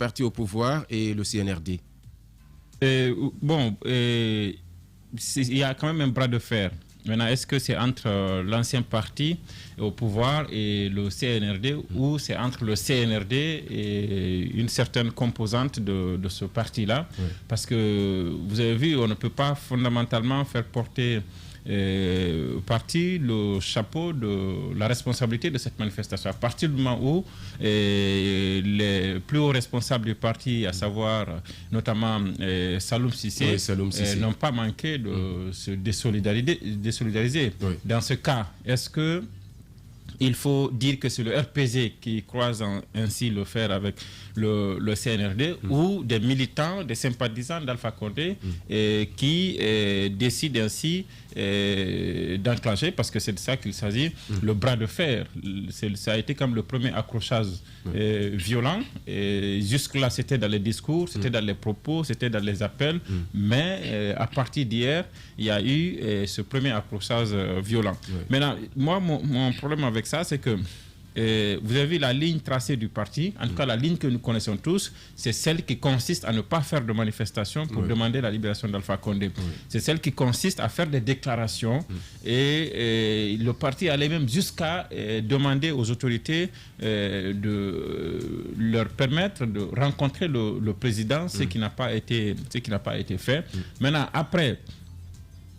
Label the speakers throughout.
Speaker 1: parti au pouvoir et le CNRD?
Speaker 2: Il y a quand même un bras de fer. Maintenant, est-ce que c'est entre l'ancien parti au pouvoir et le CNRD ou c'est entre le CNRD et une certaine composante de ce parti-là? Parce que vous avez vu, on ne peut pas fondamentalement faire porter parti le chapeau de la responsabilité de cette manifestation. À partir du moment où les plus hauts responsables du parti, à savoir notamment Saloum Cissé, n'ont pas manqué de se désolidariser. Dans ce cas, est-ce que il faut dire que c'est le RPZ qui croise ainsi le fer avec le CNRD ou des militants, des sympathisants d'Alpha Condé qui décident ainsi d'enclencher, parce que c'est de ça qu'il s'agit, le bras de fer. Ça a été comme le premier accrochage violent. Jusque-là, c'était dans les discours, c'était dans les propos, c'était dans les appels. Mais à partir d'hier, il y a eu ce premier accrochage violent. Maintenant, moi, mon problème avec ça, c'est que vous avez vu la ligne tracée du parti, en tout cas la ligne que nous connaissons tous, c'est celle qui consiste à ne pas faire de manifestation pour demander la libération d'Alpha Condé. C'est celle qui consiste à faire des déclarations et le parti allait même jusqu'à demander aux autorités de leur permettre de rencontrer le président, ce qui n'a pas été fait. Maintenant, après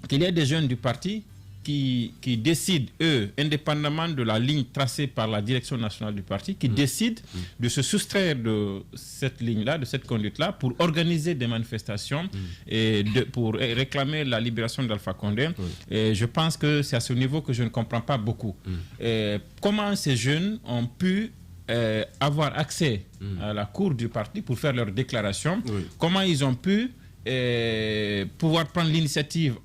Speaker 2: qu'il y ait des jeunes du parti qui décident, eux, indépendamment de la ligne tracée par la direction nationale du parti, qui décident de se soustraire de cette ligne-là, de cette conduite-là, pour organiser des manifestations et pour réclamer la libération d'Alpha Condé. Et je pense que c'est à ce niveau que je ne comprends pas beaucoup. Comment ces jeunes ont pu avoir accès à la cour du parti pour faire leurs déclarations? Comment ils ont pu pouvoir prendre l'initiative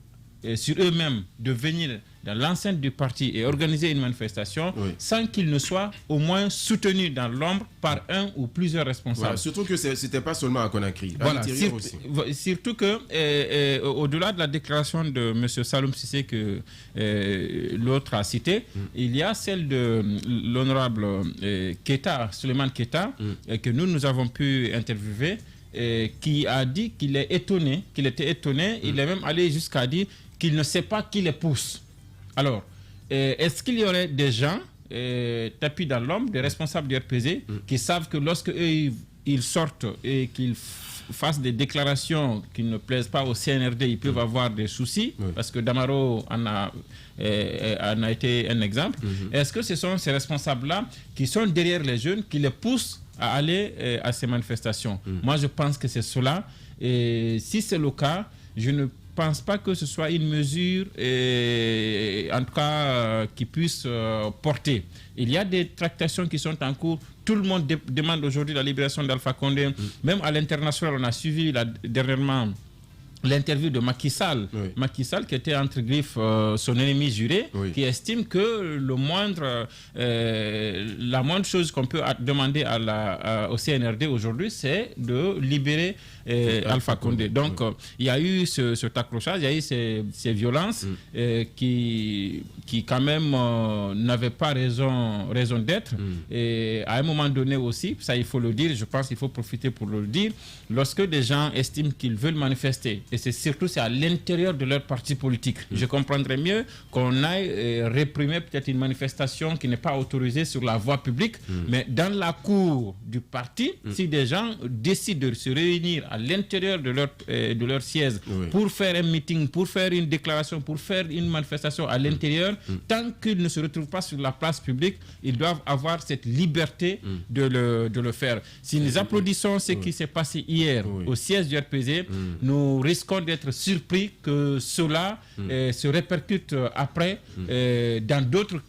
Speaker 2: sur eux-mêmes de venir dans l'enceinte du parti et organiser une manifestation sans qu'ils ne soient au moins soutenus dans l'ombre par un ou plusieurs responsables.
Speaker 1: Voilà, surtout que ce n'était pas seulement à Conakry,
Speaker 2: voilà, surtout que au-delà de la déclaration de M. Saloum Cissé que l'autre a cité, il y a celle de l'honorable Suleiman Keita que nous avons pu interviewer, qui a dit qu'il était étonné, il est même allé jusqu'à dire qu'il ne sait pas qui les pousse. Alors, est-ce qu'il y aurait des gens tapis dans l'ombre, des responsables du RPZ, qui savent que lorsque eux, ils sortent et qu'ils fassent des déclarations qui ne plaisent pas au CNRD, ils peuvent avoir des soucis, parce que Damaro en a été un exemple. Est-ce que ce sont ces responsables-là qui sont derrière les jeunes, qui les poussent à aller à ces manifestations? Moi, je pense que c'est cela. Et si c'est le cas, je ne pense pas que ce soit une mesure, en tout cas, qui puisse porter. Il y a des tractations qui sont en cours. Tout le monde demande aujourd'hui la libération d'Alpha Condé. Même à l'international, on a suivi dernièrement l'interview de Macky Sall. Macky Sall, qui était entre griffes son ennemi juré, qui estime que la moindre chose qu'on peut demander au CNRD aujourd'hui, c'est de libérer Alpha Condé. Donc, il y a eu cet accrochage, il y a eu ces violences qui quand même n'avaient pas raison d'être. Et à un moment donné aussi, ça il faut le dire, je pense qu'il faut profiter pour le dire, lorsque des gens estiment qu'ils veulent manifester, et c'est à l'intérieur de leur parti politique. Je comprendrais mieux qu'on aille réprimer peut-être une manifestation qui n'est pas autorisée sur la voie publique, mais dans la cour du parti, si des gens décident de se réunir à l'intérieur de leur siège pour faire un meeting, pour faire une déclaration, pour faire une manifestation à l'intérieur, tant qu'ils ne se retrouvent pas sur la place publique, ils doivent avoir cette liberté de le faire. Si nous applaudissons ce qui s'est passé hier au siège du RPZ, nous risquons d'être surpris que cela se répercute après dans d'autres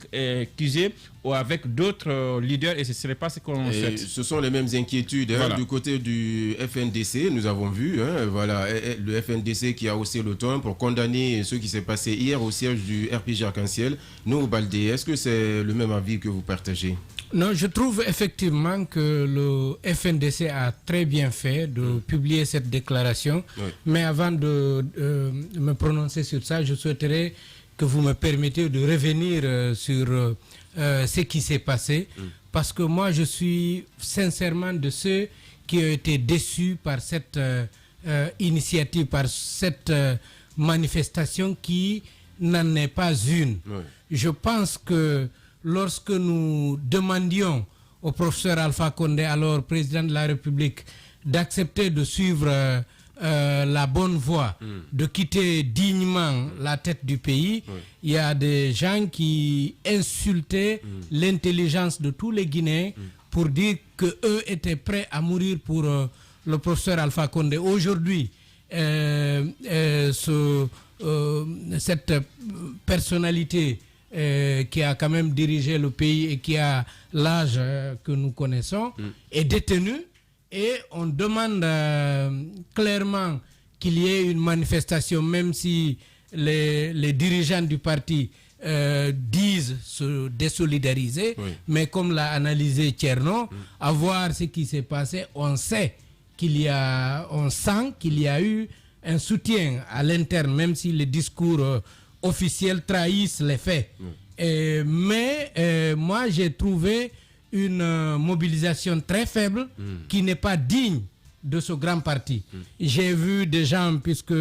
Speaker 2: QG ou avec d'autres leaders, et ce ne serait pas ce qu'on souhaite.
Speaker 1: Ce sont les mêmes inquiétudes du côté du FNDC, nous avons vu, le FNDC qui a haussé le ton pour condamner ce qui s'est passé hier au siège du RPG Arc-en-Ciel. Nous, Baldé, est-ce que c'est le même avis que vous partagez?
Speaker 3: Non, je trouve effectivement que le FNDC a très bien fait de publier cette déclaration. Mais avant de me prononcer sur ça, je souhaiterais que vous me permettiez de revenir sur ce qui s'est passé. Parce que moi, je suis sincèrement de ceux qui ont été déçus par cette initiative, par cette manifestation qui n'en est pas une. Oui. Je pense que lorsque nous demandions au professeur Alpha Condé, alors président de la République, d'accepter de suivre la bonne voie, de quitter dignement la tête du pays, il y a des gens qui insultaient l'intelligence de tous les Guinéens pour dire qu'eux étaient prêts à mourir pour le professeur Alpha Condé. Aujourd'hui, cette personnalité qui a quand même dirigé le pays et qui a l'âge que nous connaissons est détenue, et on demande clairement qu'il y ait une manifestation, même si les dirigeants du parti disent se désolidariser, mais comme l'a analysé Tcherno, à voir ce qui s'est passé, on sent qu'il y a eu un soutien à l'interne, même si les discours officiels trahissent les faits. Mais moi, j'ai trouvé une mobilisation très faible qui n'est pas digne de ce grand parti. J'ai vu des gens, puisque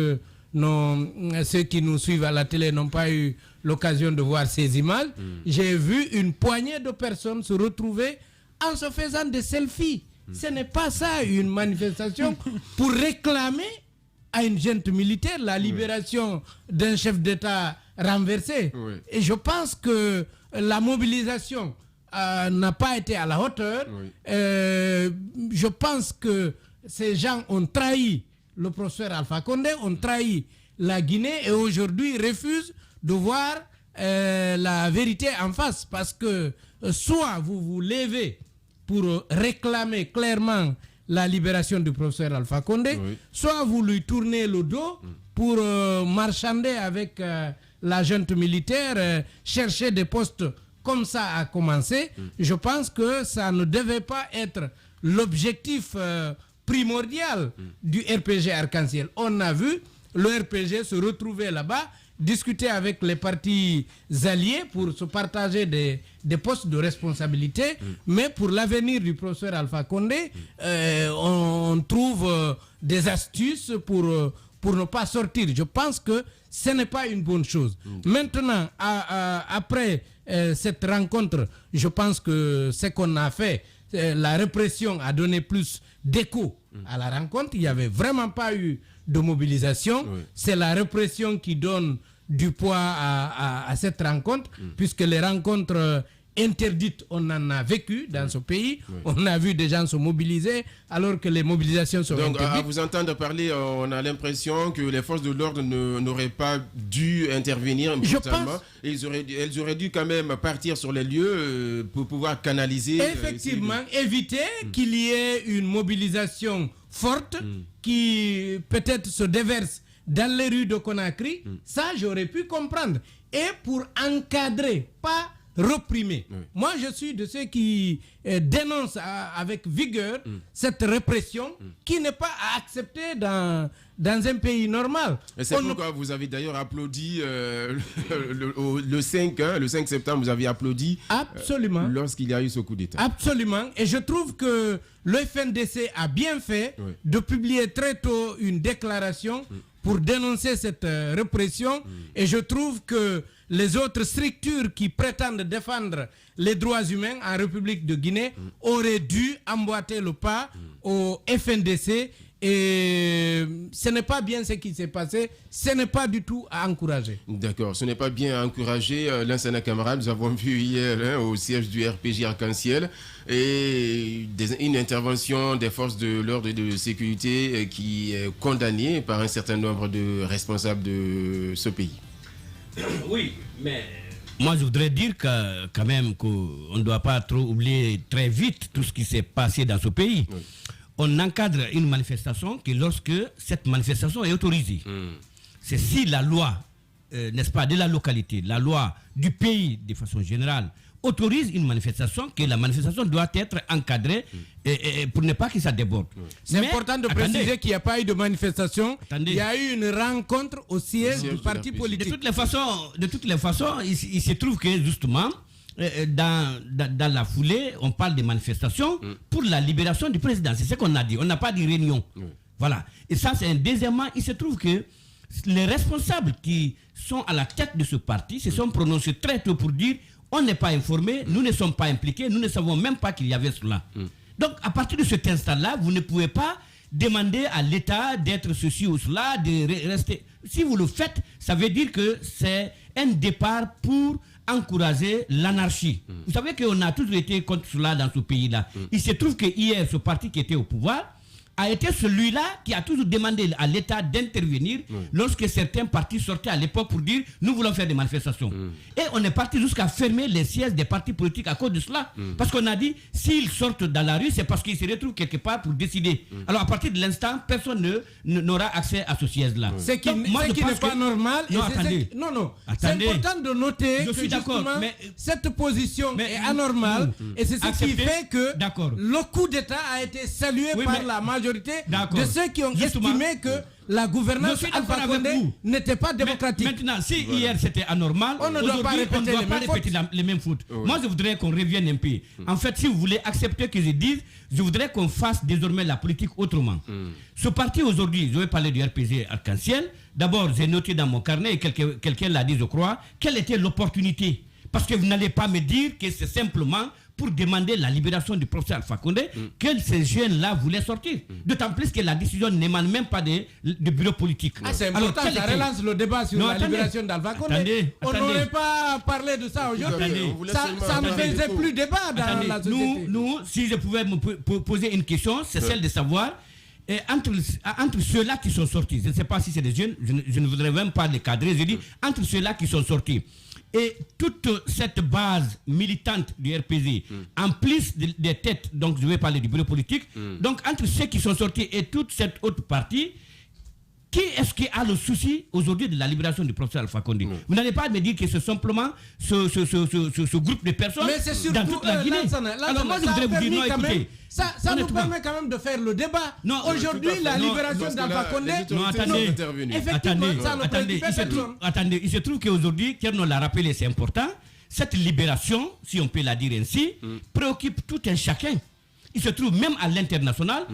Speaker 3: ceux qui nous suivent à la télé n'ont pas eu l'occasion de voir ces images, j'ai vu une poignée de personnes se retrouver en se faisant des selfies. Ce n'est pas ça une manifestation pour réclamer à une junte militaire la libération d'un chef d'État renversé. Et je pense que la mobilisation n'a pas été à la hauteur. Je pense que ces gens ont trahi le professeur Alpha Condé, ont trahi la Guinée, et aujourd'hui refusent de voir la vérité en face, parce que soit vous vous levez pour réclamer clairement la libération du professeur Alpha Condé, soit vous lui tournez le dos pour marchander avec la junte militaire, chercher des postes comme ça a commencé. Je pense que ça ne devait pas être l'objectif primordial du RPG Arc-en-Ciel. On a vu le RPG se retrouver là-bas, discuter avec les partis alliés pour se partager des postes de responsabilité, mais pour l'avenir du professeur Alpha Condé, on trouve des astuces pour ne pas sortir. Je pense que ce n'est pas une bonne chose. Maintenant, après cette rencontre, je pense que ce qu'on a fait, la répression a donné plus d'écho à la rencontre. Il n'y avait vraiment pas eu de mobilisation. C'est la répression qui donne du poids à cette rencontre, puisque les rencontres interdites, on en a vécu dans ce pays. On a vu des gens se mobiliser alors que les mobilisations sont interdites.
Speaker 1: Donc, à vous entendre parler, on a l'impression que les forces de l'ordre n'auraient pas dû intervenir brutalement. Elles auraient dû quand même partir sur les lieux pour pouvoir canaliser.
Speaker 3: Effectivement, éviter qu'il y ait une mobilisation forte qui peut-être se déverse dans les rues de Conakry. Ça, j'aurais pu comprendre. Et pour encadrer, pas réprimer. Moi, je suis de ceux qui dénoncent avec vigueur cette répression qui n'est pas à accepter dans un pays normal.
Speaker 1: Et c'est pourquoi vous avez d'ailleurs applaudi le 5 septembre, vous avez applaudi lorsqu'il y a eu ce coup d'État.
Speaker 3: Absolument. Et je trouve que le FNDC a bien fait de publier très tôt une déclaration pour dénoncer cette répression. Et je trouve que les autres structures qui prétendent défendre les droits humains en République de Guinée auraient dû emboîter le pas au FNDC. Et ce n'est pas bien ce qui s'est passé, ce n'est pas du tout à encourager.
Speaker 1: D'accord, ce n'est pas bien à encourager. Lansana Camara, nous avons vu hier au siège du RPG Arc-en-Ciel une intervention des forces de l'ordre et de sécurité qui est condamnée par un certain nombre de responsables de ce pays.
Speaker 4: Oui, mais moi je voudrais dire quand même qu'on ne doit pas trop oublier très vite tout ce qui s'est passé dans ce pays. On encadre une manifestation que lorsque cette manifestation est autorisée. C'est si la loi, n'est-ce pas, de la localité, la loi du pays de façon générale, autorise une manifestation, que la manifestation doit être encadrée et pour ne pas que ça déborde.
Speaker 3: C'est important de préciser qu'il n'y a pas eu de manifestation. Il y a eu une rencontre au siège du parti politique.
Speaker 4: De toutes les façons, il se trouve que justement, dans la foulée, on parle de manifestations pour la libération du président. C'est ce qu'on a dit. On n'a pas dit réunion. Voilà. Et ça, c'est un deuxièmement. Il se trouve que les responsables qui sont à la tête de ce parti se sont prononcés très tôt pour dire on n'est pas informés, nous ne sommes pas impliqués, nous ne savons même pas qu'il y avait cela. Donc, à partir de cet instant-là, vous ne pouvez pas demander à l'État d'être ceci ou cela, de rester. Si vous le faites, ça veut dire que c'est un départ pour encourager l'anarchie. Vous savez qu'on a toujours été contre cela dans ce pays-là. Il se trouve que hier, ce parti qui était au pouvoir a été celui-là qui a toujours demandé à l'État d'intervenir lorsque certains partis sortaient à l'époque pour dire nous voulons faire des manifestations. Et on est parti jusqu'à fermer les sièges des partis politiques à cause de cela. Parce qu'on a dit s'ils sortent dans la rue, c'est parce qu'ils se retrouvent quelque part pour décider. Alors à partir de l'instant, personne n'aura accès à ce siège-là.
Speaker 3: Ce qui n'est pas normal.
Speaker 4: Non, attendez.
Speaker 3: C'est important de noter
Speaker 4: je suis d'accord, mais
Speaker 3: cette position est anormale et c'est ce qui fait que le coup d'État a été salué par la majorité de ceux qui ont estimé que la gouvernance Alpha Condé n'était pas démocratique.
Speaker 4: Maintenant, si hier c'était anormal,
Speaker 3: on ne doit pas répéter
Speaker 4: les mêmes fautes. Moi, je voudrais qu'on revienne un peu. En fait, si vous voulez accepter que je dise, je voudrais qu'on fasse désormais la politique autrement. Ce parti aujourd'hui, je vais parler du RPG Arc-en-Ciel. D'abord, j'ai noté dans mon carnet, et quelqu'un l'a dit, je crois, quelle était l'opportunité. Parce que vous n'allez pas me dire que c'est simplement pour demander la libération du professeur Alpha Condé que ces jeunes-là voulaient sortir. D'autant plus que la décision n'émane même pas de bureau politique.
Speaker 3: C'est important, ça relance le débat sur la libération d'Alpha Condé. On n'aurait pas parlé de ça aujourd'hui. Ça ne faisait plus débat dans la société.
Speaker 4: Nous, si je pouvais me poser une question, c'est celle de savoir, entre ceux-là qui sont sortis, je ne sais pas si c'est des jeunes, je ne voudrais même pas les cadrer, je dis, entre ceux-là qui sont sortis, et toute cette base militante du RPG, en plus des têtes, donc je vais parler du bureau politique, donc entre ceux qui sont sortis et toute cette autre partie, qui est-ce qui a le souci aujourd'hui de la libération du professeur Alpha Condé? Vous n'allez pas me dire que c'est simplement ce groupe de personnes dans toute la Guinée. Alors moi je voudrais vous dire, non, écoutez,
Speaker 3: ça nous permet quand même de faire le débat. Aujourd'hui, la libération d'Alpha Condé...
Speaker 4: Attendez, il se trouve qu'aujourd'hui, Kerno l'a rappelé, c'est important, cette libération, si on peut la dire ainsi, préoccupe tout un chacun. Il se trouve même à l'international,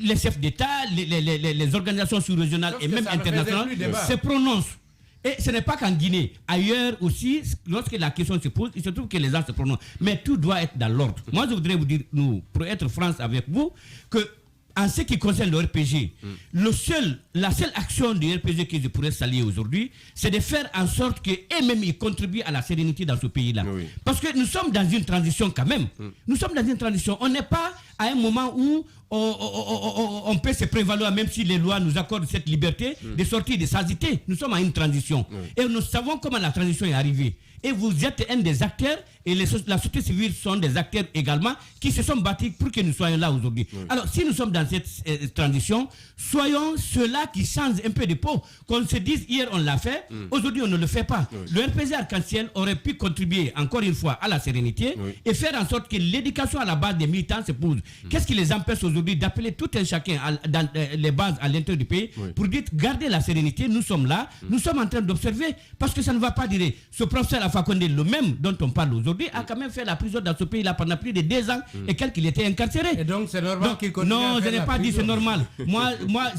Speaker 4: les chefs d'État, les organisations sous-régionales et même internationales se prononcent. Et ce n'est pas qu'en Guinée, ailleurs aussi, lorsque la question se pose, il se trouve que les gens se prononcent. Mais tout doit être dans l'ordre. Moi, je voudrais vous dire, nous, pour être franc avec vous, que en ce qui concerne le RPG, la seule action du RPG que je pourrais saluer aujourd'hui, c'est de faire en sorte qu'eux-mêmes ils contribuent à la sérénité dans ce pays-là. Parce que nous sommes dans une transition quand même. Nous sommes dans une transition. On n'est pas à un moment où on peut se prévaloir, même si les lois nous accordent cette liberté, de sortir de satiété. Nous sommes à une transition. Et nous savons comment la transition est arrivée. Et vous êtes un des acteurs, et la société civile sont des acteurs également, qui se sont battus pour que nous soyons là aujourd'hui. Alors, si nous sommes dans cette transition, soyons ceux-là qui changent un peu de peau. Qu'on se dise, hier on l'a fait, aujourd'hui on ne le fait pas. Le RPG Arc-en-Ciel aurait pu contribuer, encore une fois, à la sérénité, et faire en sorte que l'éducation à la base des militants se pose. Qu'est-ce qui les empêche aujourd'hui d'appeler tout un chacun dans les bases à l'intérieur du pays, pour dire, gardez la sérénité, nous sommes là, nous sommes en train d'observer, parce que ça ne va pas durer. Ce professeur Alpha Condé, le même dont on parle aujourd'hui, a quand même fait la prison dans ce pays-là pendant plus de 2 ans et qu'il était incarcéré.
Speaker 3: Et donc c'est normal qu'il continue.
Speaker 4: Non, je n'ai pas dit c'est normal. Moi,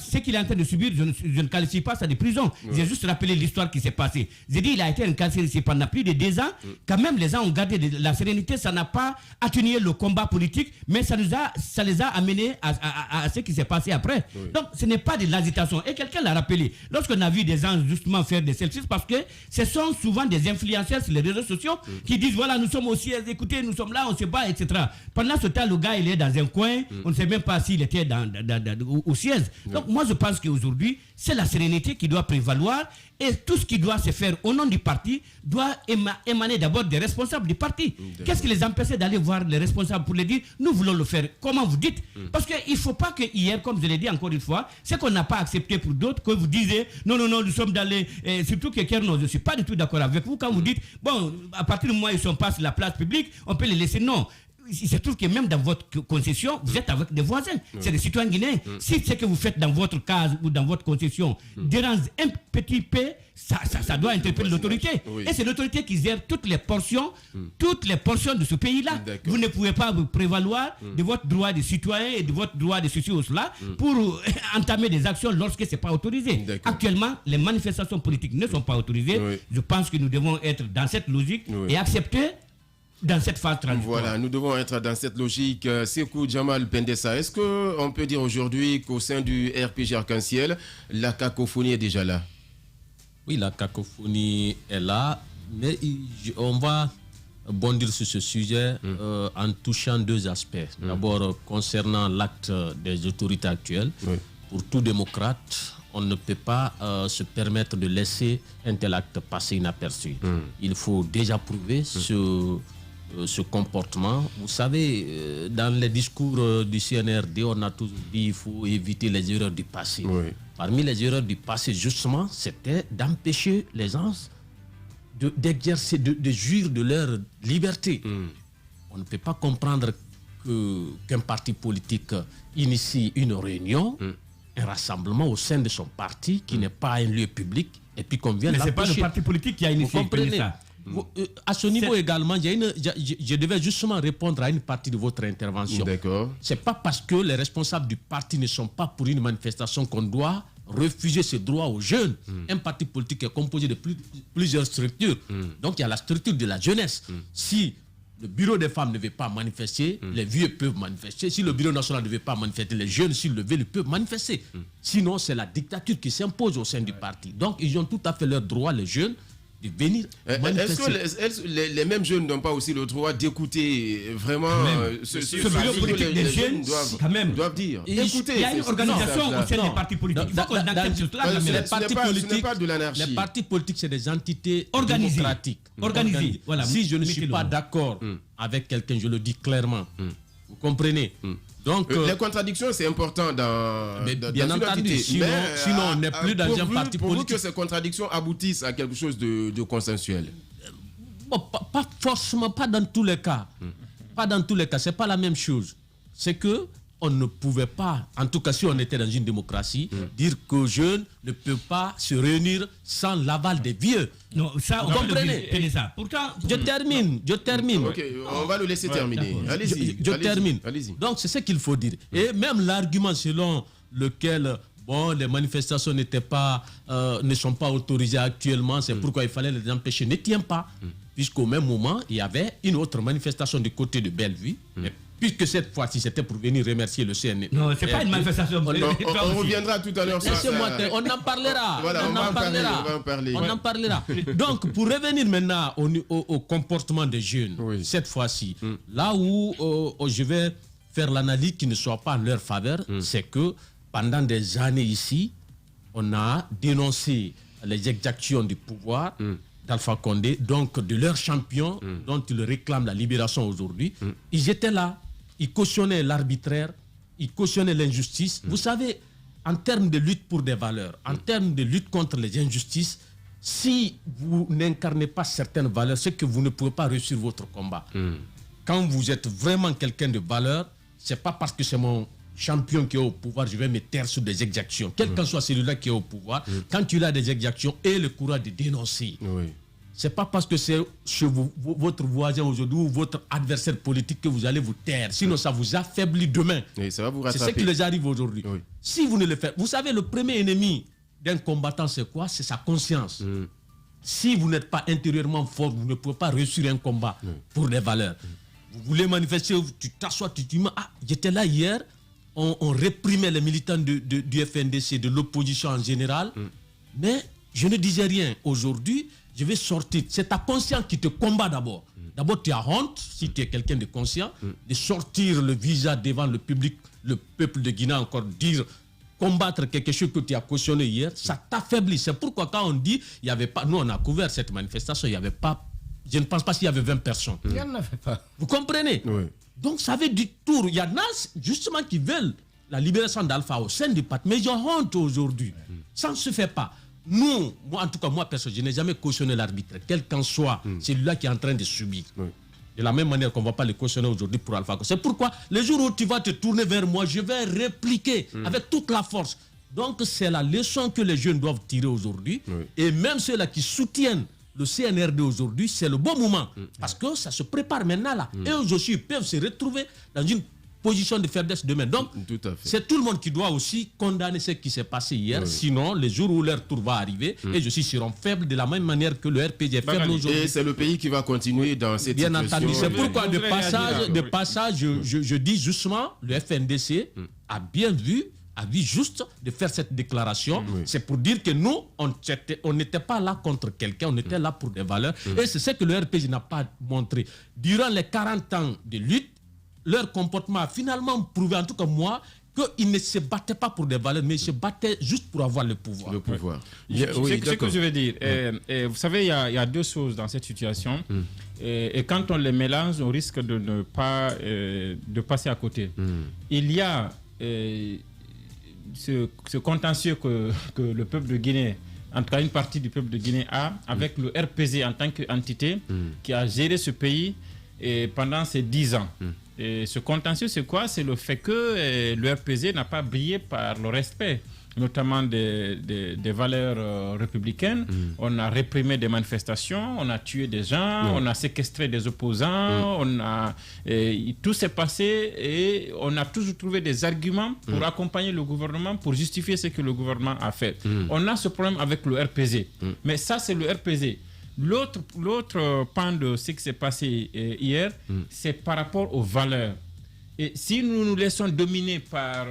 Speaker 4: ce qu'il est en train de subir, je ne qualifie pas ça de prison. J'ai juste rappelé l'histoire qui s'est passée. J'ai dit il a été incarcéré ici pendant plus de 2 ans. Quand même, les gens ont gardé la sérénité. Ça n'a pas atténué le combat politique, mais ça les a amenés à ce qui s'est passé après. Donc ce n'est pas de l'agitation. Et quelqu'un l'a rappelé. Lorsqu'on a vu des gens justement faire des selfies, parce que ce sont souvent des influenceurs sur les réseaux sociaux qui disent voilà, nous sommes aussi, écoutez, nous sommes là, on se bat, etc. Pendant ce temps, le gars, il est dans un coin, on ne sait même pas s'il était au siège. Donc moi, je pense qu'aujourd'hui, c'est la sérénité qui doit prévaloir et tout ce qui doit se faire au nom du parti doit émaner d'abord des responsables du parti. Qu'est-ce qui les empêchait d'aller voir les responsables pour les dire, nous voulons le faire, comment vous dites? Parce qu'il ne faut pas que hier, comme je l'ai dit encore une fois, c'est qu'on n'a pas accepté pour d'autres, que vous disiez, non, nous sommes dans les... surtout que Kerno, je ne suis pas du tout d'accord avec vous quand vous dites, bon, à partir du moment où ils sont pas sur la place publique, on peut les laisser. Non. il se trouve que même dans votre concession, vous êtes avec des voisins. C'est des citoyens guinéens. Si ce que vous faites dans votre case ou dans votre concession dérange un petit peu, ça doit interpeller l'autorité. Et c'est l'autorité qui gère toutes les portions de ce pays-là. Vous ne pouvez pas vous prévaloir de votre droit de citoyen et de votre droit de ceci ou cela pour entamer des actions lorsque ce n'est pas autorisé. Actuellement, les manifestations politiques ne sont pas autorisées. Je pense que nous devons être dans cette logique et accepter dans cette phase transitoire.
Speaker 1: Voilà, nous devons être dans cette logique. Sekou Jamal Pendessa, est-ce qu'on peut dire aujourd'hui qu'au sein du RPG Arc-en-Ciel, la cacophonie est déjà là?
Speaker 5: Oui, la cacophonie est là, mais on va bondir sur ce sujet en touchant deux aspects. D'abord, concernant l'acte des autorités actuelles, pour tout démocrate, on ne peut pas se permettre de laisser un tel acte passer inaperçu. Il faut déjà prouver ce comportement. Vous savez, dans les discours du CNRD, on a toujours dit qu'il faut éviter les erreurs du passé. Parmi les erreurs du passé, justement, c'était d'empêcher les gens d'exercer, de jouir de leur liberté. On ne peut pas comprendre qu'un parti politique initie une réunion, un rassemblement au sein de son parti qui n'est pas un lieu public et puis qu'on vient l'empêcher.
Speaker 4: Mais ce n'est pas le parti politique qui a initié ça.
Speaker 5: À ce niveau également, je devais justement répondre à une partie de votre intervention. Ce n'est pas parce que les responsables du parti ne sont pas pour une manifestation qu'on doit refuser ce droit aux jeunes. Un parti politique est composé de plusieurs structures. Donc il y a la structure de la jeunesse. Si le bureau des femmes ne veut pas manifester, les vieux peuvent manifester. Si le bureau national ne veut pas manifester, les jeunes, s'ils le veulent, ils peuvent manifester. Sinon, c'est la dictature qui s'impose au sein du parti. Donc ils ont tout à fait leur droit, les jeunes, de venir manifester.
Speaker 1: Est-ce que les mêmes jeunes n'ont pas aussi le droit d'écouter vraiment
Speaker 4: ce bureau politique des jeunes
Speaker 1: doivent dire.
Speaker 4: Il y a une organisation au sein des partis politiques. Il faut qu'on accepte sur cela.
Speaker 5: Les partis politiques, c'est des entités démocratiques.
Speaker 4: Organisées.
Speaker 5: Si je ne suis pas d'accord avec quelqu'un, je le dis clairement. Vous comprenez? Donc,
Speaker 1: les contradictions, c'est important dans
Speaker 5: bien entendu. Sinon, on n'est plus dans un parti politique.
Speaker 1: Pour vous que ces contradictions aboutissent à quelque chose de consensuel?
Speaker 5: Pas forcément, pas dans tous les cas. Pas dans tous les cas, c'est pas la même chose. C'est que on ne pouvait pas, en tout cas si on était dans une démocratie, dire que jeunes ne peuvent pas se réunir sans l'aval des vieux.
Speaker 4: Non, ça,
Speaker 5: vous comprenez?
Speaker 4: Pourtant,
Speaker 5: je termine.
Speaker 1: Ok, on va le laisser terminer. Allez-y.
Speaker 5: Je termine.
Speaker 1: Allez-y.
Speaker 5: Donc c'est ce qu'il faut dire. Et même l'argument selon lequel les manifestations ne sont pas autorisées actuellement, c'est pourquoi il fallait les empêcher, ne tient pas. Puisqu'au même moment, il y avait une autre manifestation du côté de Bellevue. Puisque cette fois-ci, c'était pour venir remercier le CNE.
Speaker 4: Non, ce n'est pas une manifestation.
Speaker 1: On reviendra tout à l'heure sur ça.
Speaker 5: On en parlera.
Speaker 1: Voilà,
Speaker 5: on en parlera. Donc, pour revenir maintenant au comportement des jeunes, cette fois-ci, là où je vais faire l'analyse qui ne soit pas en leur faveur, c'est que pendant des années ici, on a dénoncé les exactions du pouvoir d'Alpha Condé, donc de leurs champions dont ils réclament la libération aujourd'hui. Ils étaient là, ils cautionnaient l'arbitraire, ils cautionnaient l'injustice. Vous savez, en termes de lutte pour des valeurs, en termes de lutte contre les injustices, si vous n'incarnez pas certaines valeurs, c'est que vous ne pouvez pas réussir votre combat. Quand vous êtes vraiment quelqu'un de valeur, c'est pas parce que c'est mon champion qui est au pouvoir, je vais me taire sur des exactions. Quel qu'en soit celui-là qui est au pouvoir, quand il a des exactions, et le courage de dénoncer. C'est pas parce que c'est chez votre voisin aujourd'hui ou votre adversaire politique que vous allez vous taire. Sinon, ça vous affaiblit demain.
Speaker 1: Ça va vous rattraper.
Speaker 5: C'est ce qui les arrive aujourd'hui. Si vous ne le faites, vous savez, le premier ennemi d'un combattant, c'est quoi? C'est sa conscience. Si vous n'êtes pas intérieurement fort, vous ne pouvez pas réussir un combat pour les valeurs. Vous voulez manifester, tu t'assois, tu dis, j'étais là hier. On réprimait les militants du FNDC, de l'opposition en général, mais je ne disais rien. Aujourd'hui, je vais sortir. C'est ta conscience qui te combat d'abord. D'abord, tu as honte, si tu es quelqu'un de conscient, de sortir le visage devant le public, le peuple de Guinée, encore dire, combattre quelque chose que tu as cautionné hier, ça t'affaiblit. C'est pourquoi quand on dit, il n'y avait pas, nous on a couvert cette manifestation, il n'y avait pas, je ne pense pas s'il y avait 20 personnes.
Speaker 3: Il n'y en avait pas.
Speaker 5: Vous comprenez? Donc ça veut dire tour. Il y en a justement qui veulent la libération d'Alpha au sein du parti, mais ils ont honte aujourd'hui. Ça ne se fait pas. Moi en tout cas, moi personne, je n'ai jamais cautionné l'arbitre, quel qu'en soit celui-là qui est en train de subir. De la même manière qu'on ne va pas les cautionner aujourd'hui pour Alpha Condé. C'est pourquoi, le jour où tu vas te tourner vers moi, je vais répliquer avec toute la force. Donc, c'est la leçon que les jeunes doivent tirer aujourd'hui. Oui. Et même ceux-là qui soutiennent le CNRD aujourd'hui, c'est le bon moment. Parce que ça se prépare maintenant là. Et eux aussi, ils peuvent se retrouver dans une position de faiblesse demain. Donc, c'est tout le monde qui doit aussi condamner ce qui s'est passé hier. Oui. Sinon, les jours où leur tour va arriver, et je seront faibles de la même manière que le RPG est faible aujourd'hui.
Speaker 1: Et c'est le pays qui va continuer dans cette situation.
Speaker 5: Bien entendu. C'est pourquoi, de passage, je dis justement, le FNDC a bien vu, a vu juste de faire cette déclaration. C'est pour dire que nous, on n'était pas là contre quelqu'un, on était là pour des valeurs. Et c'est ce que le RPG n'a pas montré. Durant les 40 ans de lutte, leur comportement a finalement prouvé, en tout cas moi, qu'ils ne se battaient pas pour des valeurs, mais ils se battaient juste pour avoir le pouvoir.
Speaker 1: Le pouvoir.
Speaker 2: Ce que je veux dire, vous savez, il y a deux choses dans cette situation. Et quand on les mélange, on risque de ne pas de passer à côté. Il y a ce contentieux que le peuple de Guinée, en tout cas une partie du peuple de Guinée a, avec le RPZ en tant qu'entité qui a géré ce pays pendant ces 10 ans. Et ce contentieux, c'est quoi? C'est le fait que le RPZ n'a pas brillé par le respect, notamment des valeurs républicaines. On a réprimé des manifestations, on a tué des gens, on a séquestré des opposants, tout s'est passé et on a toujours trouvé des arguments pour accompagner le gouvernement, pour justifier ce que le gouvernement a fait. On a ce problème avec le RPZ. Mais ça, c'est le RPZ. L'autre pan de ce qui s'est passé hier, c'est par rapport aux valeurs. Et si nous nous laissons dominer par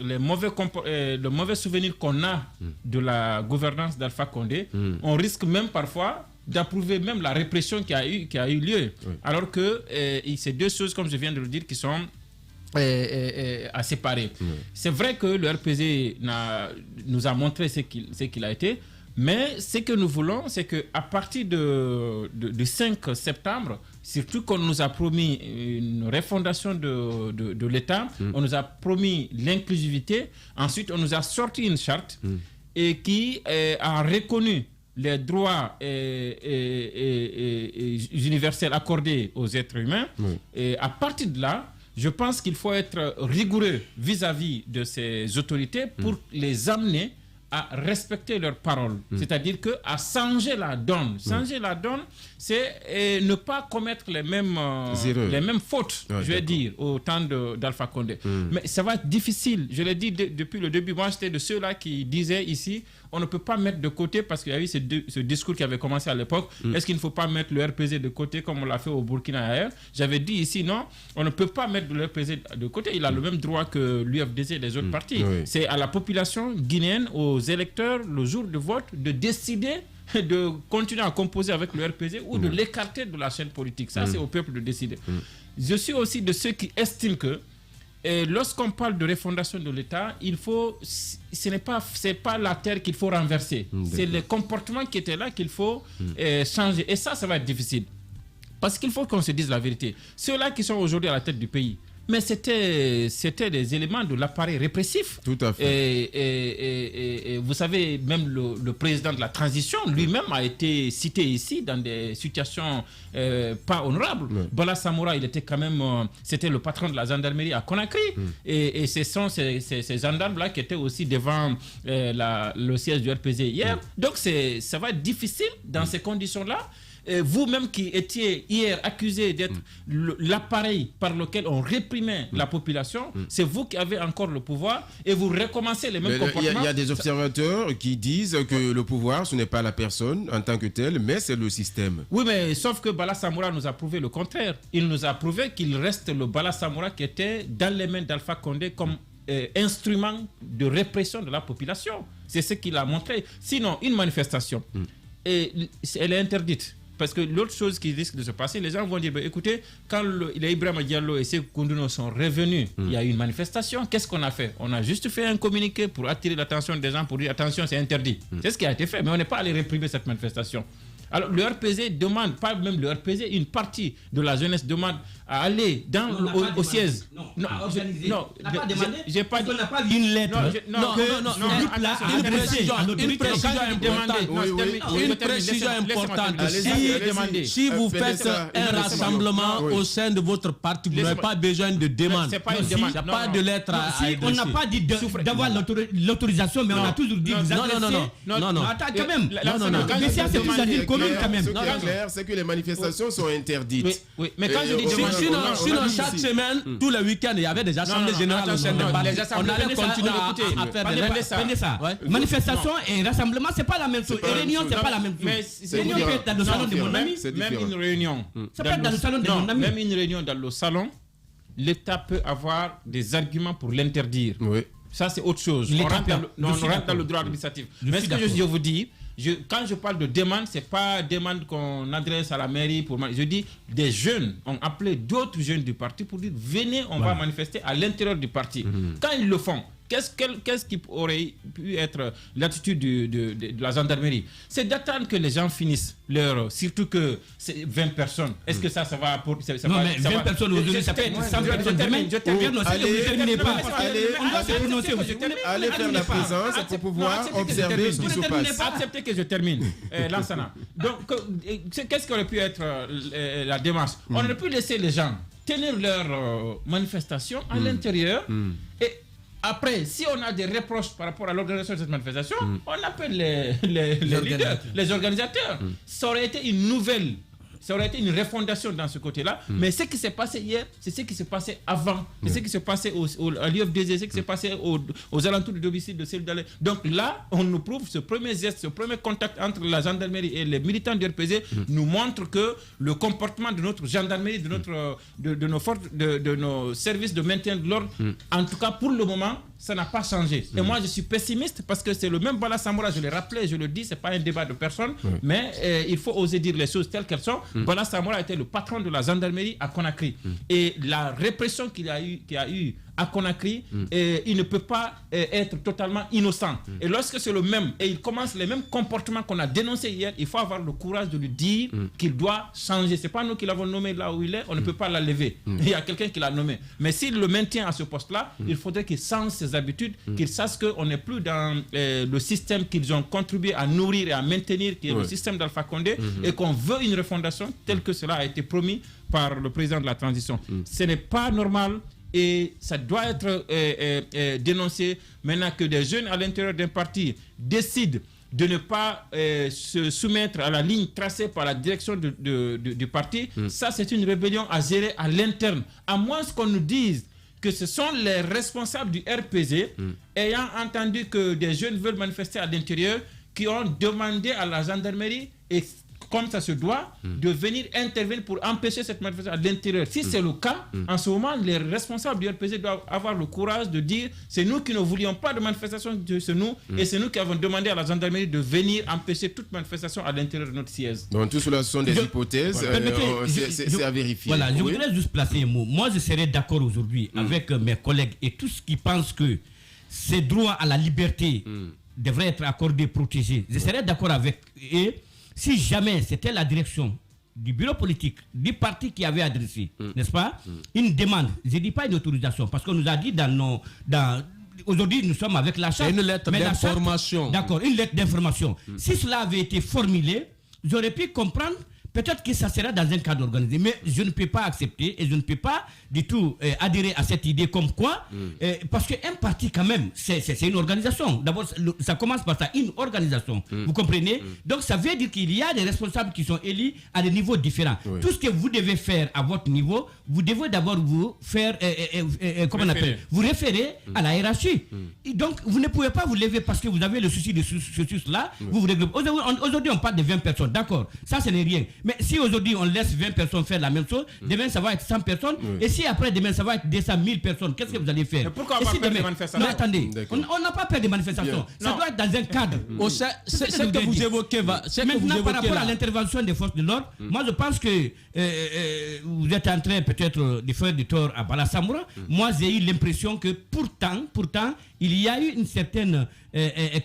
Speaker 2: le mauvais souvenir qu'on a de la gouvernance d'Alpha Condé, on risque même parfois d'approuver même la répression qui a eu lieu. Alors que c'est deux choses, comme je viens de le dire, qui sont à séparer. C'est vrai que le RPZ nous a montré ce qu'il a été, mais ce que nous voulons, c'est qu'à partir du 5 septembre, surtout qu'on nous a promis une refondation de l'État, on nous a promis l'inclusivité, ensuite on nous a sorti une charte et qui a reconnu les droits universels accordés aux êtres humains. Et à partir de là, je pense qu'il faut être rigoureux vis-à-vis de ces autorités pour les amener à respecter leurs paroles, c'est-à-dire qu'à changer la donne. Changer la donne, c'est ne pas commettre les mêmes fautes, je vais dire, au temps d'Alpha Condé. Mais ça va être difficile. Je l'ai dit depuis le début. Moi, j'étais de ceux-là qui disaient ici, on ne peut pas mettre de côté, parce qu'il y a eu ce discours qui avait commencé à l'époque, est-ce qu'il ne faut pas mettre le RPZ de côté comme on l'a fait au Burkina et ailleurs? J'avais dit ici, non, on ne peut pas mettre le RPZ de côté. Il a le même droit que l'UFDC et les autres partis. C'est à la population guinéenne, aux électeurs, le jour de vote, de décider de continuer à composer avec le RPZ ou de l'écarter de la chaîne politique. Ça, c'est au peuple de décider. Je suis aussi de ceux qui estiment que lorsqu'on parle de refondation de l'État, ce n'est pas la terre qu'il faut renverser. C'est les comportements qui étaient là qu'il faut changer. Et ça va être difficile. Parce qu'il faut qu'on se dise la vérité. Ceux-là qui sont aujourd'hui à la tête du pays, mais c'était des éléments de l'appareil répressif.
Speaker 1: Tout à fait.
Speaker 2: Et vous savez, même le président de la transition lui-même a été cité ici dans des situations pas honorables. Bala Samoura, il était quand même, c'était le patron de la gendarmerie à Conakry. Et ce sont ces gendarmes-là qui étaient aussi devant le siège du RPZ hier. Donc ça va être difficile dans ces conditions-là. Vous-même qui étiez hier accusé d'être l'appareil par lequel on réprimait la population, c'est vous qui avez encore le pouvoir et vous recommencez les mêmes comportements.
Speaker 1: Il y a des observateurs qui disent que le pouvoir, ce n'est pas la personne en tant que telle, mais c'est le système.
Speaker 2: Oui, mais sauf que Bala Samoura nous a prouvé le contraire. Il nous a prouvé qu'il reste le Bala Samoura qui était dans les mains d'Alpha Condé comme instrument de répression de la population. C'est ce qu'il a montré. Sinon, une manifestation, elle est interdite. Parce que l'autre chose qui risque de se passer, les gens vont dire, écoutez, quand Ibrahima Diallo et Sékou Koundouno sont revenus, il y a eu une manifestation, qu'est-ce qu'on a fait? On a juste fait un communiqué pour attirer l'attention des gens, pour dire, attention, c'est interdit. C'est ce qui a été fait, mais on n'est pas allé réprimer cette manifestation. Alors le RPZ demande, pas même le RPZ, une partie de la jeunesse demande à aller au siège.
Speaker 4: Non, j'ai pas dit. On n'a pas vu une lettre.
Speaker 5: Une précision importante. Si vous faites un rassemblement au sein de votre parti, vous n'avez pas besoin de demande. Il n'y a pas de lettre à adresser.
Speaker 4: On n'a pas dit d'avoir l'autorisation, mais on a toujours dit vous adressez.
Speaker 5: Non.
Speaker 4: Attends, quand même.
Speaker 1: Mais c'est plus à dire commune quand même. Ce qui est clair, c'est que les manifestations sont interdites.
Speaker 2: Oui, mais quand je dis
Speaker 5: sinon chaque semaine, tous les week-ends, il y avait des assemblées générales au sein de parti. On allait continuer à faire des
Speaker 4: ça. Manifestation et rassemblement, c'est pas la même chose. Et réunion, c'est pas la même chose. Réunion peut être dans le salon de mon ami.
Speaker 2: Même une réunion.
Speaker 4: Ça peut être dans le salon de mon ami.
Speaker 2: Même une réunion dans le salon, l'État peut avoir des arguments pour l'interdire.
Speaker 1: Oui.
Speaker 2: Ça, c'est autre chose. On rentre dans le droit administratif. Mais ce que je vous dis, quand je parle de demande, ce n'est pas demande qu'on adresse à la mairie. Je dis des jeunes ont appelé d'autres jeunes du parti pour dire venez, on va manifester à l'intérieur du parti. Quand ils le font, qu'est-ce qui aurait pu être l'attitude de la gendarmerie? C'est d'attendre que les gens finissent leur... Surtout que c'est 20 personnes. Est-ce que ça va...
Speaker 4: mais 20 personnes aujourd'hui, ça peut être 100 personnes demain. Je termine.
Speaker 1: Allez faire la présence pour pouvoir observer ce qui se passe.
Speaker 2: Acceptez que je termine, Lansana. Donc, qu'est-ce qui aurait pu être la démarche? On aurait pu laisser les gens tenir leur manifestation à l'intérieur et après, si on a des reproches par rapport à l'organisation de cette manifestation, on appelle les leaders, les organisateurs. Ça aurait été une nouvelle, ça aurait été une refondation dans ce côté-là. Mais ce qui s'est passé hier, c'est ce qui s'est passé avant. C'est ce qui s'est passé à l'UFDG, c'est ce qui s'est passé aux alentours du domicile de Céline Dallé. Donc là, on nous prouve ce premier geste, ce premier contact entre la gendarmerie et les militants du RPG nous montre que le comportement de notre gendarmerie, de nos forces, de nos services de maintien de l'ordre, en tout cas pour le moment, ça n'a pas changé. Et moi, je suis pessimiste parce que c'est le même Bala Samoura, je l'ai rappelé, je le dis, c'est pas un débat de personne, mais il faut oser dire les choses telles qu'elles sont. Bala Samoura était le patron de la gendarmerie à Conakry. Et la répression qu'il a eu à Conakry, il ne peut pas être totalement innocent. Et lorsque c'est le même, et il commence les mêmes comportements qu'on a dénoncés hier, il faut avoir le courage de lui dire qu'il doit changer. C'est pas nous qui l'avons nommé là où il est, on ne peut pas l'enlever. Il y a quelqu'un qui l'a nommé. Mais s'il le maintient à ce poste-là, il faudrait qu'il change ses habitudes, qu'il sache qu'on n'est plus dans le système qu'ils ont contribué à nourrir et à maintenir, qui est le système d'Alpha Condé, et qu'on veut une refondation telle que cela a été promis par le président de la transition. Ce n'est pas normal. Et ça doit être dénoncé maintenant que des jeunes à l'intérieur d'un parti décident de ne pas se soumettre à la ligne tracée par la direction du parti. Ça, c'est une rébellion à gérer à l'interne. À moins qu'on nous dise que ce sont les responsables du RPG, ayant entendu que des jeunes veulent manifester à l'intérieur, qui ont demandé à la gendarmerie, et comme ça se doit, de venir intervenir pour empêcher cette manifestation à l'intérieur. Si c'est le cas, en ce moment, les responsables du RPG doivent avoir le courage de dire c'est nous qui ne voulions pas de manifestation de ce nous, et c'est nous qui avons demandé à la gendarmerie de venir empêcher toute manifestation à l'intérieur de notre siège.
Speaker 1: Donc tout cela, ce sont des hypothèses, c'est à vérifier.
Speaker 4: Voilà, je voudrais juste placer un mot. Moi, je serais d'accord aujourd'hui avec mes collègues et tous qui pensent que ces droits à la liberté devraient être accordés, protégés. Je serais d'accord avec eux. Si jamais c'était la direction du bureau politique, du parti qui avait adressé, n'est-ce pas, une demande, je ne dis pas une autorisation, parce qu'on nous a dit aujourd'hui nous sommes avec la charte.
Speaker 5: C'est une lettre d'information.
Speaker 4: D'accord, une lettre d'information. Si cela avait été formulé, j'aurais pu comprendre. Peut-être que ça sera dans un cadre organisé, mais je ne peux pas accepter et je ne peux pas du tout adhérer à cette idée comme quoi, parce qu'un parti quand même, c'est une organisation. D'abord, ça commence par ça, une organisation. Vous comprenez? Donc ça veut dire qu'il y a des responsables qui sont élus à des niveaux différents. Tout ce que vous devez faire à votre niveau, vous devez d'abord vous faire, comment on appelle, vous référer à la hiérarchie. Et donc vous ne pouvez pas vous lever parce que vous avez le souci de ceci-là. Aujourd'hui on parle de 20 personnes, d'accord, ça ce n'est rien. Mais si aujourd'hui on laisse 20 personnes faire la même chose, demain ça va être 100 personnes, et si après demain ça va être 200 000 personnes, qu'est-ce que vous allez faire?
Speaker 2: Mais pourquoi on va faire des manifestations?
Speaker 4: Non, attendez, on n'a pas peur des manifestations. Ça doit être dans un cadre.
Speaker 5: C'est ce que vous évoquez.
Speaker 4: Maintenant, par rapport à l'intervention des forces de l'ordre, moi je pense que vous êtes en train peut-être de faire du tort à Bala Samoura. Moi j'ai eu l'impression que pourtant, il y a eu une certaine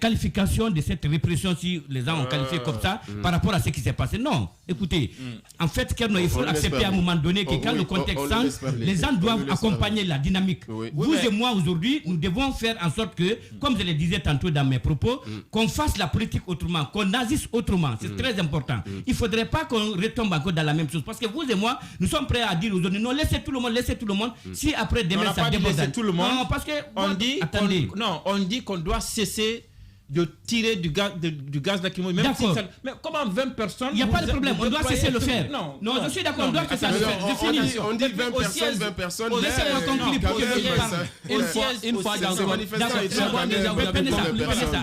Speaker 4: qualification de cette répression, si les gens ont qualifié comme ça, par rapport à ce qui s'est passé. Non, écoutez. écoutez, en fait, il faut accepter à un moment donné que quand le contexte change, les gens doivent accompagner la dynamique. Vous et moi, aujourd'hui, nous devons faire en sorte que, comme je le disais tantôt dans mes propos, qu'on fasse la politique autrement, qu'on agisse autrement. C'est très important. Il ne faudrait pas qu'on retombe encore dans la même chose. Parce que vous et moi, nous sommes prêts à dire aujourd'hui, non, laissez tout le monde. Si après demain, ça déborde.
Speaker 2: Tout le monde.
Speaker 4: Non, parce que
Speaker 2: on dit qu'on doit cesser de tirer du gaz lacrymogène. Mais comment 20 personnes...
Speaker 4: Il n'y a pas de problème, on doit cesser de le faire.
Speaker 2: Non,
Speaker 4: je suis d'accord, on doit cesser de le faire.
Speaker 1: On dit 20 personnes.
Speaker 4: Laissez-moi conclure pour que
Speaker 5: une fois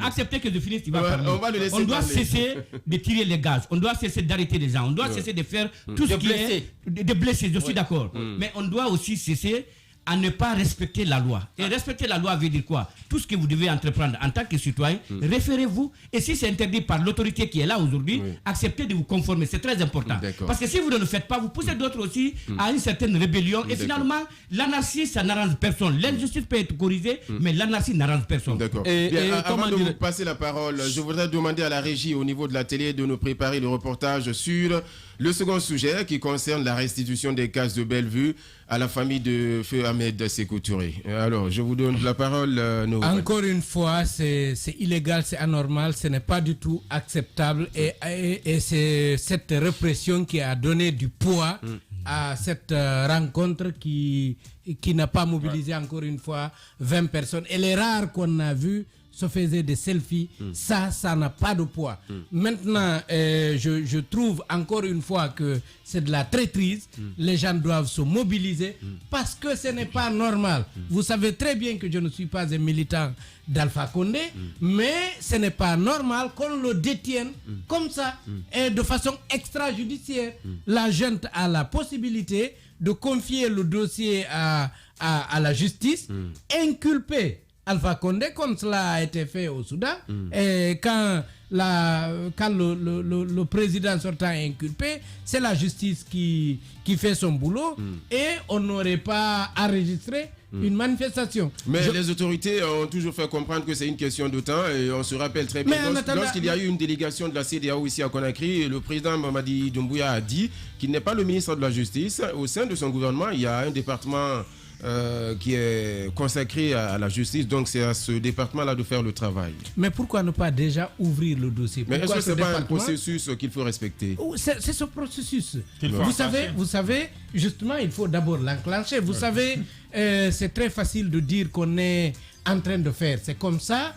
Speaker 4: acceptez que je finisse, tu vas parler. On doit cesser de tirer les gaz, on doit cesser d'arrêter les gens, on doit cesser de faire tout ce qui est... De blesser, je suis d'accord. Mais on doit aussi cesser à ne pas respecter la loi. Et respecter la loi veut dire quoi? Tout ce que vous devez entreprendre en tant que citoyen, référez-vous. Et si c'est interdit par l'autorité qui est là aujourd'hui, acceptez de vous conformer. C'est très important. Parce que si vous ne le faites pas, vous poussez d'autres aussi à une certaine rébellion. Et finalement, l'anarchie, ça n'arrange personne. L'injustice peut être corrigée, mais l'anarchie n'arrange personne.
Speaker 1: D'accord. Avant de vous passer la parole, je voudrais demander à la régie au niveau de la télé de nous préparer le reportage sur le second sujet qui concerne la restitution des cases de Bellevue à la famille de Feu Ahmed Sékou Touré. Alors, je vous donne la parole.
Speaker 3: Encore une fois, c'est illégal, c'est anormal, ce n'est pas du tout acceptable et c'est cette répression qui a donné du poids à cette rencontre qui n'a pas mobilisé encore une fois 20 personnes. Et les rares qu'on a vus se faisaient des selfies, ça n'a pas de poids. Maintenant, je trouve encore une fois que c'est de la traîtrise. Les gens doivent se mobiliser parce que ce n'est pas normal. Vous savez très bien que je ne suis pas un militant d'Alpha Condé, mais ce n'est pas normal qu'on le détienne comme ça et de façon extrajudiciaire. La junte a la possibilité de confier le dossier à la justice, inculper Alpha Condé, comme cela a été fait au Soudan. Et quand le président sortant est inculpé, c'est la justice qui fait son boulot et on n'aurait pas enregistré une manifestation.
Speaker 1: Mais les autorités ont toujours fait comprendre que c'est une question de temps et on se rappelle très bien lorsqu'il y a eu une délégation de la CEDEAO ici à Conakry, le président Mamadi Doumbouya a dit qu'il n'est pas le ministre de la Justice. Au sein de son gouvernement, il y a un département qui est consacré à la justice, donc c'est à ce département-là de faire le travail.
Speaker 3: Mais pourquoi ne pas déjà ouvrir le dossier?
Speaker 1: Mais est-ce que ce n'est pas un processus qu'il faut respecter?
Speaker 3: C'est ce processus. Vous savez, justement, il faut d'abord l'enclencher. Vous savez, c'est très facile de dire qu'on est en train de faire. C'est comme ça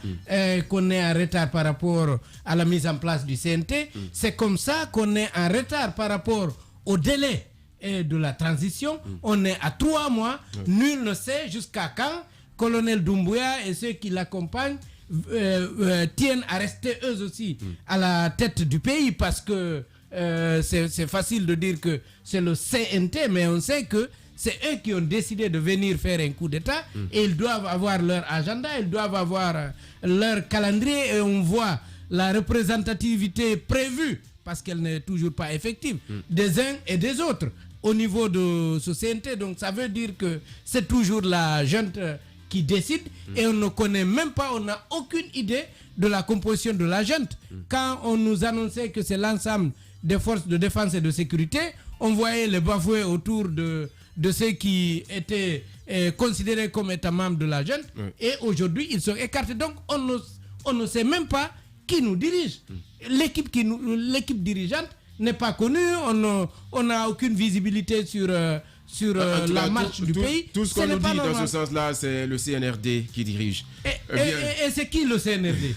Speaker 3: qu'on est en retard par rapport à la mise en place du CNT. C'est comme ça qu'on est en retard par rapport au délai et de la transition. On est à 3 mois. Nul ne sait jusqu'à quand colonel Doumbouya et ceux qui l'accompagnent tiennent à rester eux aussi à la tête du pays, parce que c'est facile de dire que c'est le CNT, mais on sait que c'est eux qui ont décidé de venir faire un coup d'État et ils doivent avoir leur agenda, ils doivent avoir leur calendrier et on voit la représentativité prévue, parce qu'elle n'est toujours pas effective, des uns et des autres au niveau de ce CNT. Donc ça veut dire que c'est toujours la junte qui décide et on ne connaît même pas, on n'a aucune idée de la composition de la junte. Quand on nous annonçait que c'est l'ensemble des forces de défense et de sécurité, on voyait les bafouets autour de ceux qui étaient considérés comme étant membres de la junte et aujourd'hui ils sont écartés. Donc on ne sait même pas qui nous dirige. L'équipe dirigeante n'est pas connue, on n'a aucune visibilité sur la marche du pays.
Speaker 1: Tout ce qu'on nous dit dans ce sens-là, c'est le CNRD qui dirige.
Speaker 3: Et c'est qui le CNRD?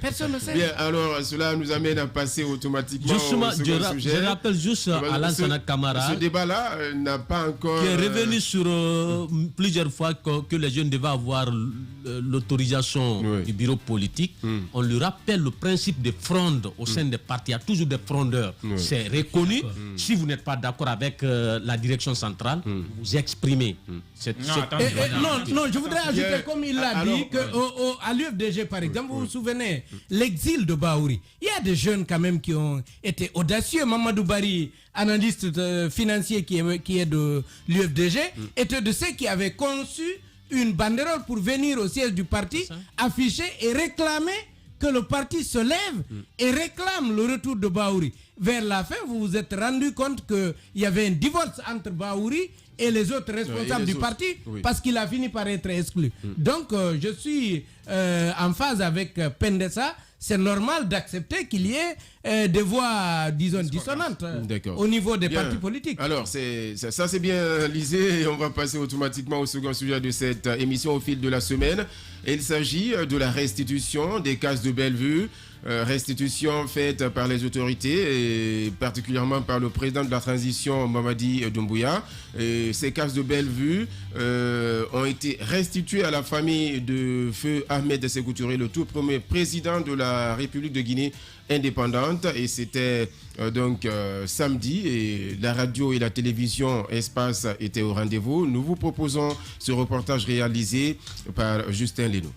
Speaker 3: Personne ne sait.
Speaker 1: Bien, alors cela nous amène à passer automatiquement au second sujet.
Speaker 5: Je rappelle juste Alain Sana Camara.
Speaker 1: Ce débat-là n'a pas encore...
Speaker 5: Qui est revenu sur plusieurs fois que les jeunes devaient avoir l'autorisation du bureau politique. On lui rappelle le principe de fronde au sein des partis. Il y a toujours des frondeurs. C'est reconnu. Si vous n'êtes pas d'accord avec la direction centrale, vous exprimez.
Speaker 3: Non, je voudrais ajouter, comme il l'a dit, qu'à l'UFDG, par exemple, vous vous souvenez, l'exil de Baouri, il y a des jeunes quand même qui ont été audacieux. Mamadou Bari, analyste financier qui est de l'UFDG, était de ceux qui avaient conçu une banderole pour venir au siège du parti, afficher et réclamer que le parti se lève et réclame le retour de Bahouri. Vers la fin, vous vous êtes rendu compte qu'il y avait un divorce entre Bahouri et les autres responsables du parti, parce qu'il a fini par être exclu. Donc, je suis en phase avec Pendessa. C'est normal d'accepter qu'il y ait des voix, disons, dissonantes au niveau des partis politiques.
Speaker 1: Alors, ça c'est bien lisé, et on va passer automatiquement au second sujet de cette émission au fil de la semaine. Et il s'agit de la restitution des cases de Bellevue, restitution faite par les autorités et particulièrement par le président de la transition Mamadi Doumbouya. Et ces cases de Bellevue ont été restituées à la famille de feu Ahmed Sékou Touré, le tout premier président de la République de Guinée indépendante, et c'était donc samedi, et la radio et la télévision Espace étaient au rendez-vous. Nous vous proposons ce reportage réalisé par Justin Leno.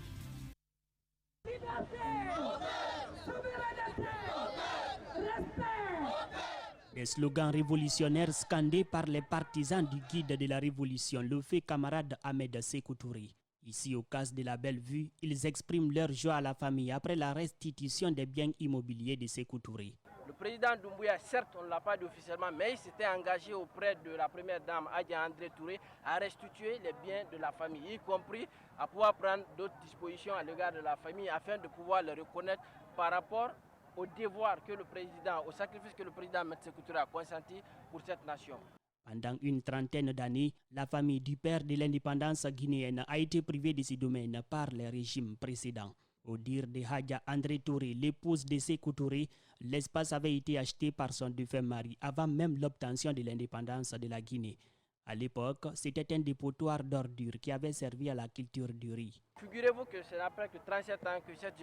Speaker 6: Des slogans révolutionnaires scandés par les partisans du guide de la révolution, le fait camarade Ahmed Sékou Touré. Ici, au cas de la Bellevue, ils expriment leur joie à la famille après la restitution des biens immobiliers de Sékou Touré.
Speaker 7: Le président Doumbouya, certes, on ne l'a pas dit officiellement, mais il s'était engagé auprès de la première dame, Adja André Touré, à restituer les biens de la famille, y compris à pouvoir prendre d'autres dispositions à l'égard de la famille afin de pouvoir le reconnaître par rapport au devoir que le président, au sacrifice que le président Ahmed Sékou Touré a consenti pour cette nation.
Speaker 6: Pendant une trentaine d'années, la famille du père de l'indépendance guinéenne a été privée de ses domaines par les régimes précédents. Au dire de Hadja André Touré, l'épouse de Sékou Touré, l'espace avait été acheté par son défunt mari avant même l'obtention de l'indépendance de la Guinée. À l'époque, c'était un dépotoir d'ordures qui avait servi à la culture du riz.
Speaker 7: Figurez-vous que c'est après que 37 ans que cette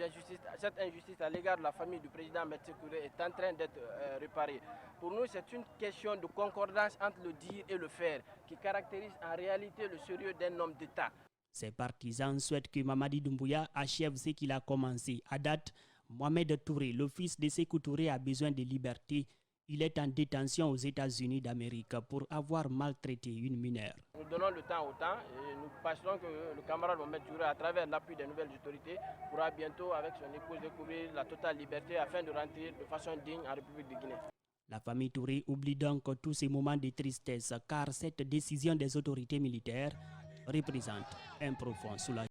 Speaker 7: injustice à l'égard de la famille du président Ahmed Sékou Touré est en train d'être réparée. Pour nous, c'est une question de concordance entre le dire et le faire qui caractérise en réalité le sérieux d'un homme d'État.
Speaker 6: Ses partisans souhaitent que Mamadi Doumbouya achève ce qu'il a commencé. À date, Mohamed Touré, le fils de Sékou Touré, a besoin de liberté. Il est en détention aux États-Unis d'Amérique pour avoir maltraité une mineure.
Speaker 7: Nous donnons le temps au temps et nous penserons que le camarade Mohamed Touré, à travers l'appui des nouvelles autorités, pourra bientôt, avec son épouse, découvrir la totale liberté afin de rentrer de façon digne en République de Guinée.
Speaker 6: La famille Touré oublie donc tous ces moments de tristesse car cette décision des autorités militaires représente un profond soulagement.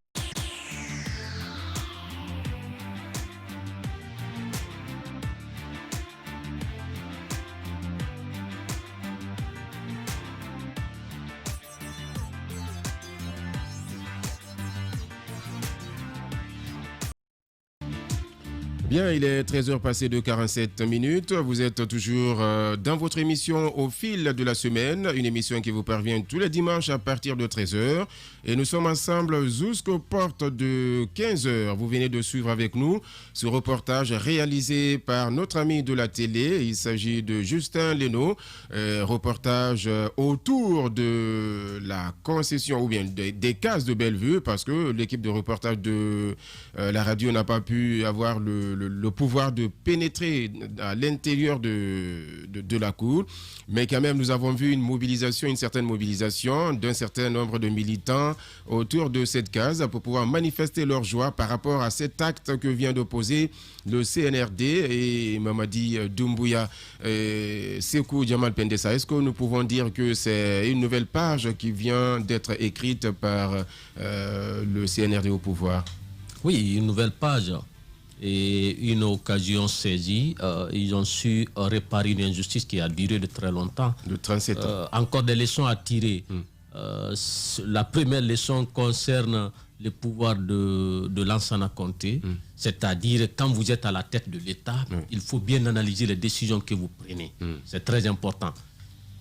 Speaker 1: Bien, il est 13h passé de 47 minutes. Vous êtes toujours dans votre émission au fil de la semaine, une émission qui vous parvient tous les dimanches à partir de 13h. Et nous sommes ensemble jusqu'aux portes de 15h. Vous venez de suivre avec nous ce reportage réalisé par notre ami de la télé. Il s'agit de Justin Leno. Reportage autour de la concession ou bien des cases de Bellevue, parce que l'équipe de reportage de la radio n'a pas pu avoir le pouvoir de pénétrer à l'intérieur de la cour. Mais quand même, nous avons vu une certaine mobilisation d'un certain nombre de militants autour de cette case pour pouvoir manifester leur joie par rapport à cet acte que vient de poser le CNRD et Mamadi Doumbouya. Sékou Djamal Pendessa, est-ce que nous pouvons dire que c'est une nouvelle page qui vient d'être écrite par le CNRD au pouvoir?
Speaker 5: Oui, une nouvelle page. Et une occasion saisie, ils ont su réparer une injustice qui a duré de très longtemps.
Speaker 1: De 37 ans.
Speaker 5: Encore des leçons à tirer. La première leçon concerne le pouvoir de Lansana Conté, c'est-à-dire quand vous êtes à la tête de l'État, il faut bien analyser les décisions que vous prenez. C'est très important.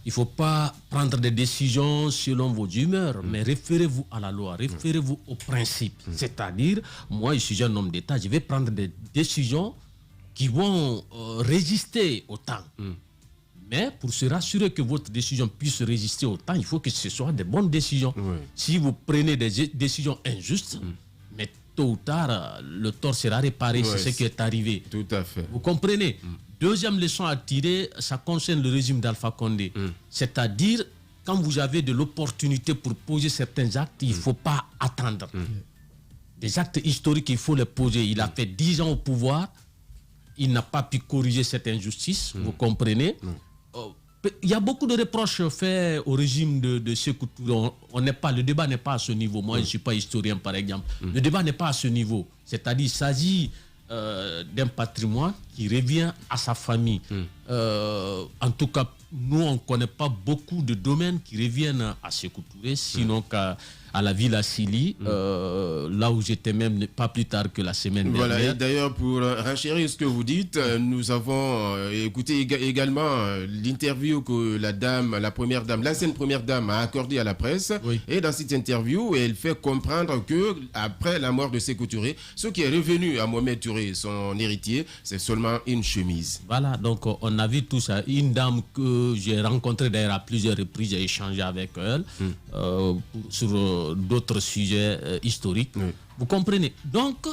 Speaker 5: Il ne faut pas prendre des décisions selon vos humeurs, mais référez-vous à la loi, référez-vous aux principes. C'est-à-dire, moi, je suis un homme d'État, je vais prendre des décisions qui vont résister au temps. Mais pour se rassurer que votre décision puisse résister au temps, il faut que ce soit des bonnes décisions. Si vous prenez des décisions injustes, mais tôt ou tard, le tort sera réparé, c'est ce qui est arrivé.
Speaker 1: Tout à fait.
Speaker 5: Vous comprenez? Deuxième leçon à tirer, ça concerne le régime d'Alpha Condé. C'est-à-dire, quand vous avez de l'opportunité pour poser certains actes, il ne faut pas attendre. des actes historiques, il faut les poser. Il a fait 10 ans au pouvoir, il n'a pas pu corriger cette injustice, vous comprenez. Il y a beaucoup de reproches faits au régime de Sékou Touré. Le débat n'est pas à ce niveau. Moi, je ne suis pas historien, par exemple. Le débat n'est pas à ce niveau. C'est-à-dire, il s'agit d'un patrimoine qui revient à sa famille. En tout cas, nous, on ne connaît pas beaucoup de domaines qui reviennent à Sékou Touré, sinon qu'à la Villa Sili, là où j'étais même pas plus tard que la semaine dernière.
Speaker 1: Voilà, et d'ailleurs, pour renchérir ce que vous dites, nous avons écouté également l'interview que la première dame, l'ancienne première dame a accordée à la presse. Oui. Et dans cette interview, elle fait comprendre que après la mort de Sékou Touré, ce qui est revenu à Mohamed Touré, son héritier, c'est seulement une chemise.
Speaker 5: Voilà, donc on a vu tout ça. Une dame que j'ai rencontrée d'ailleurs à plusieurs reprises, j'ai échangé avec elle sur d'autres sujets historiques. Oui. Vous comprenez? Donc,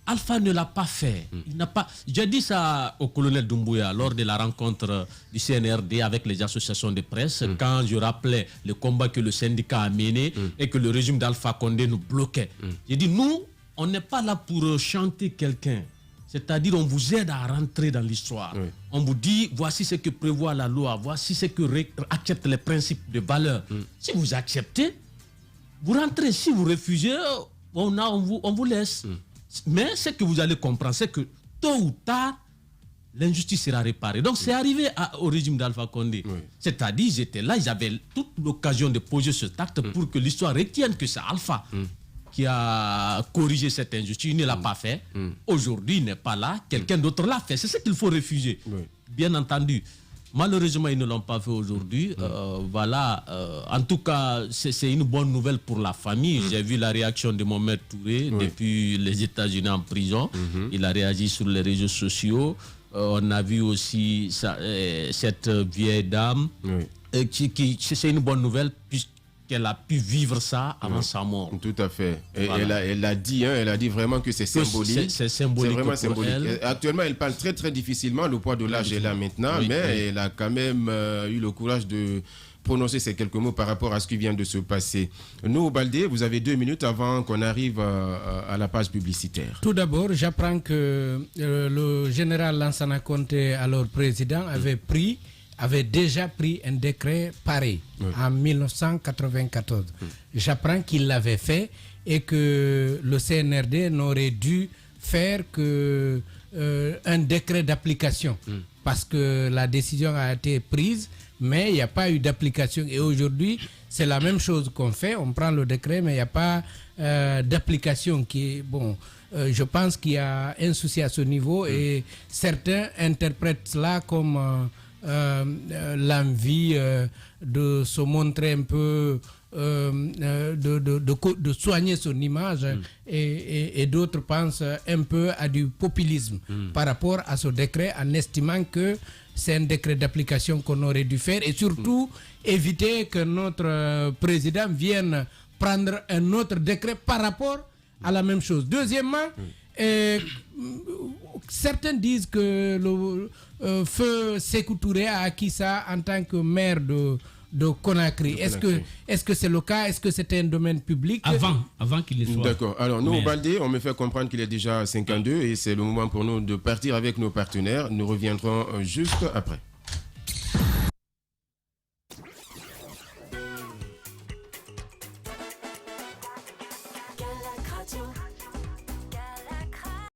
Speaker 5: Alpha ne l'a pas fait. Il n'a pas. J'ai dit ça au colonel Doumbouya lors de la rencontre du CNRD avec les associations de presse, quand je rappelais le combat que le syndicat a mené et que le régime d'Alpha Condé nous bloquait. J'ai dit, nous, on n'est pas là pour chanter quelqu'un. C'est-à-dire, on vous aide à rentrer dans l'histoire. Oui. On vous dit, voici ce que prévoit la loi, voici ce que acceptent les principes de valeur. Si vous acceptez, vous rentrez. Si vous refusez, on vous laisse. Mais ce que vous allez comprendre, c'est que tôt ou tard, l'injustice sera réparée. Donc, c'est arrivé au régime d'Alpha Condé. Oui. C'est-à-dire, ils étaient là, ils avaient toute l'occasion de poser cet acte pour que l'histoire retienne que c'est Alpha qui a corrigé cette injustice. Il ne l'a pas fait. Aujourd'hui, il n'est pas là. Quelqu'un d'autre l'a fait. C'est ce qu'il faut refuser. Oui. Bien entendu. Malheureusement, ils ne l'ont pas fait aujourd'hui. Voilà. En tout cas, c'est une bonne nouvelle pour la famille. J'ai vu la réaction de Mohamed Touré depuis les États-Unis en prison. Il a réagi sur les réseaux sociaux. On a vu aussi cette vieille dame. C'est une bonne nouvelle puisqu'elle a pu vivre ça avant sa mort.
Speaker 1: Tout à fait. Et voilà. elle a dit vraiment que c'est symbolique.
Speaker 5: C'est symbolique.
Speaker 1: C'est vraiment symbolique. Actuellement, elle parle très très difficilement. Le poids de l'âge est là maintenant, mais elle a quand même eu le courage de prononcer ces quelques mots par rapport à ce qui vient de se passer. Nous, Baldé, vous avez 2 minutes avant qu'on arrive à la page publicitaire.
Speaker 3: Tout d'abord, j'apprends que le général Lansana Conté, alors président, avait déjà pris un décret pareil en 1994. J'apprends qu'il l'avait fait et que le CNRD n'aurait dû faire qu'un décret d'application parce que la décision a été prise, mais il n'y a pas eu d'application. Et aujourd'hui, c'est la même chose qu'on fait. On prend le décret, mais il n'y a pas d'application qui est bon. Je pense qu'il y a un souci à ce niveau et certains interprètent cela comme l'envie de se montrer un peu, de soigner son image et d'autres pensent un peu à du populisme par rapport à ce décret en estimant que c'est un décret d'application qu'on aurait dû faire et surtout éviter que notre président vienne prendre un autre décret par rapport à la même chose. Deuxièmement, certains disent que le feu Sékou Touré a acquis ça en tant que maire de Conakry. Est-ce que c'est le cas? Est-ce que c'était un domaine public?
Speaker 4: Avant qu'il le soit.
Speaker 1: D'accord. Alors nous, au Baldé, on me fait comprendre qu'il est déjà 52 et c'est le moment pour nous de partir avec nos partenaires. Nous reviendrons juste après.